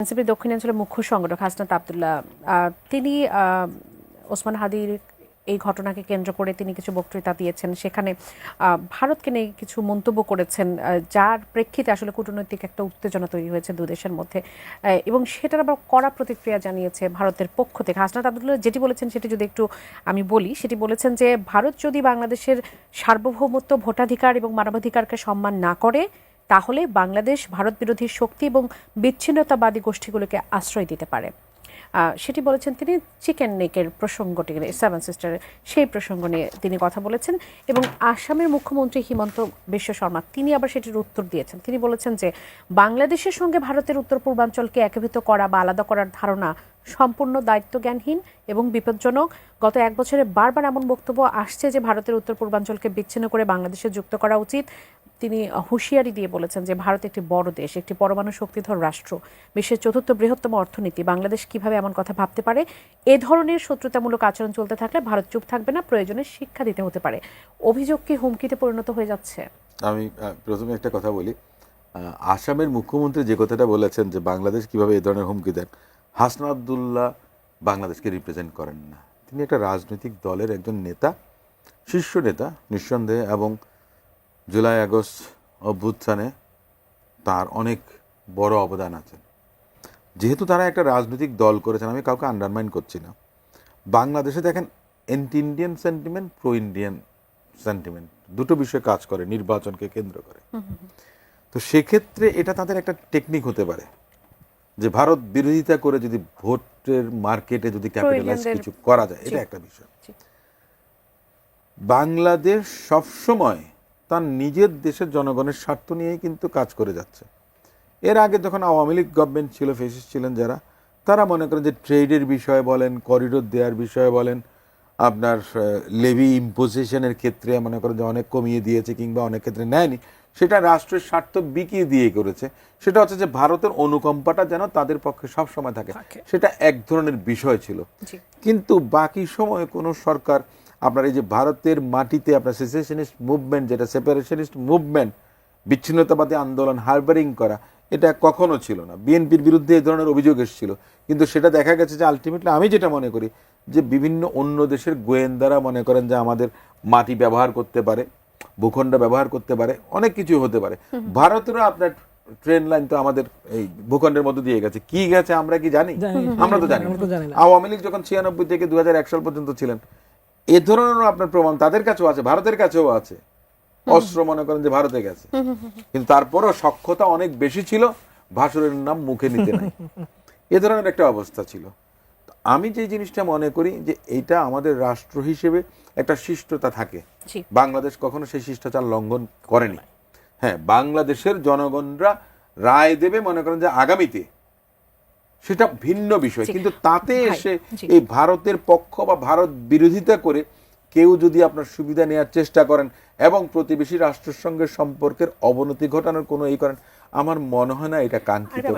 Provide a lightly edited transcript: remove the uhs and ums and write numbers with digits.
এনসিপির দক্ষিণাঞ্চলের মুখ্য সংগঠক হাসনাত আব্দুল্লাহ তিনি ওসমান হাদির এই ঘটনাকে কেন্দ্র করে তিনি কিছু বক্তৃতা দিয়েছেন। সেখানে ভারতকে নিয়ে কিছু মন্তব্য করেছেন, যার প্রেক্ষিতে আসলে কূটনৈতিক একটা উত্তেজনা তৈরি হয়েছে দু দেশের মধ্যে, এবং সেটার আবার কড়া প্রতিক্রিয়া জানিয়েছে ভারতের পক্ষ থেকে। হাসনাত আব্দুল্লাহ যেটি বলেছেন সেটি যদি একটু আমি বলি, সেটি বলেছেন যে ভারত যদি বাংলাদেশের সার্বভৌমত্ব, ভোটাধিকার এবং মানবাধিকারকে সম্মান না করে, তাহলে বাংলাদেশ ভারত বিরোধী শক্তি এবং বিচ্ছিন্নতাবাদী গোষ্ঠীগুলোকে আশ্রয় দিতে পারে। সেটি বলেছেন তিনি চিকেন নেকের প্রসঙ্গটি, সেভেন সিস্টারের সেই প্রসঙ্গ নিয়ে তিনি কথা বলেছেন। এবং আসামের মুখ্যমন্ত্রী হিমন্ত বিশ্ব শর্মা তিনি আবার সেটির উত্তর দিয়েছেন। তিনি বলেছেন যে বাংলাদেশের সঙ্গে ভারতের উত্তর পূর্বাঞ্চলকে একীভূত করা বা আলাদা করার ধারণা সম্পূর্ণ দায়িত্বজ্ঞানহীন এবং বিপজ্জনক। গত এক বছরে বারবার এমন বক্তব্য আসছে যে ভারতের উত্তর পূর্বাঞ্চলকে বিচ্ছিন্ন করে বাংলাদেশে যুক্ত করা উচিত। তিনি হুঁশিয়ারি দিয়ে বলেছেন যে ভারত একটি বড় দেশ, একটি পরমাণু শক্তিধর রাষ্ট্র, বিশ্বের চতুর্থ বৃহত্তম অর্থনীতি। বাংলাদেশ কিভাবে এমন কথা ভাবতে পারে? এ ধরনের শত্রুতামূলক আচরণ চলতে থাকলে ভারত চুপ থাকবে না, প্রয়োজনে শিক্ষা দিতে হতে পারে। অভিযোগ কি হুমকিতে পরিণত হয়ে যাচ্ছে? আমি প্রথমে একটা কথা বলি, আসামের মুখ্যমন্ত্রী যে কথাটা বলেছেন যে বাংলাদেশ কিভাবে এই ধরনের হুমকি দেন, হাসনাত আব্দুল্লাহ বাংলাদেশকে রিপ্রেজেন্ট করেন না। তিনি একটা রাজনৈতিক দলের একজন নেতা, শীর্ষ নেতা নিঃসন্দেহে, এবং জুলাই আগস্ট অভ্যুত্থানে তার অনেক বড় অবদান আছে। যেহেতু তারা একটা রাজনৈতিক দল করেছেন, আমি কাউকে আন্ডারমাইন করছি না। বাংলাদেশে দেখেন anti Indian sentiment, pro Indian sentiment দুটো বিষয় কাজ করে নির্বাচনকে কেন্দ্র করে। তো সেক্ষেত্রে এটা তাদের একটা টেকনিক হতে পারে যে ভারত বিরোধিতা করে যদি ভোটের মার্কেটে যদি ক্যাপিটালাইজ কিছু করা যায়, এটা একটা বিষয়। বাংলাদেশ সবসময় তার নিজের দেশের জনগণের স্বার্থ নিয়েই কিন্তু কাজ করে যাচ্ছে। এর আগে যখন আওয়ামী লীগ গভর্নমেন্ট ছিল, ফেসিস্ট ছিলেন যারা, তারা মনে করেন যে ট্রেডের বিষয়ে বলেন, করিডোর দেওয়ার বিষয়ে বলেন, আপনার লেভি ইম্পোজিশনের ক্ষেত্রে মনে করেন যে অনেক কমিয়ে দিয়েছে কিংবা অনেক ক্ষেত্রে নেয়নি, সেটা রাষ্ট্রের স্বার্থ বিকিয়ে দিয়ে করেছে। সেটা হচ্ছে যে ভারতের অনুকম্পাটা যেন তাদের পক্ষে সব সময় থাকে, সেটা এক ধরনের বিষয় ছিল। কিন্তু বাকি সময়ে কোনো সরকার আপনার এই যে ভারতের মাটিতে আপনার সেসেশনিস্ট মুভমেন্ট, যেটা সেপারেশনিস্ট মুভমেন্ট, বিচ্ছিন্নতাবাদী আন্দোলন হারবারিং করা, এটা কখনো ছিল না। বিএনপির বিরুদ্ধে এই ধরনের অভিযোগ এসেছিল, কিন্তু সেটা দেখা গেছে যে আলটিমেটলি, আমি যেটা মনে করি যে বিভিন্ন অন্য দেশের গোয়েন্দারা মনে করেন যে আমাদের মাটি ব্যবহার করতে পারে, ভূখণ্ড ব্যবহার করতে পারে, অনেক কিছু হতে পারে। ভারতেরও আপনার ট্রেন লাইন তো আমাদের এই ভূখণ্ডের মধ্যে দিয়ে গেছে, কি গেছে আমরা কি জানি? আমরা তো জানি। আওয়ামী লীগ যখন 96 থেকে 2001 সাল পর্যন্ত ছিলেন, এ ধরনের আপনার প্রমাণ তাদের কাছেও আছে, ভারতের কাছেও আছে। অস্ত্র মনে করেন যে ভারতে গেছে, কিন্তু তারপরও সক্ষতা অনেক বেশি ছিল, ভাসুরের নাম মুখে নিতে নাই, এ ধরনের একটা অবস্থা ছিল। আমি যে জিনিসটা মনে করি যে এইটা আমাদের রাষ্ট্র হিসেবে একটা শিষ্টতা থাকে, বাংলাদেশ কখনো সেই শিষ্টাচার লঙ্ঘন করেনি। হ্যাঁ, বাংলাদেশের জনগণরা রায় দেবে মনে করেন যে আগামীতে, সেটা ভিন্ন বিষয়। কিন্তু তাতে এসে এই ভারতের পক্ষ বা ভারত বিরোধিতা করে কেউ যদি আপনার সুবিধা নেওয়ার চেষ্টা করেন এবং প্রতিবেশী রাষ্ট্রের সঙ্গে সম্পর্কের অবনতি ঘটানোর কোনো এই করেন, আমার মনে হয় না এটা কাঙ্ক্ষিত।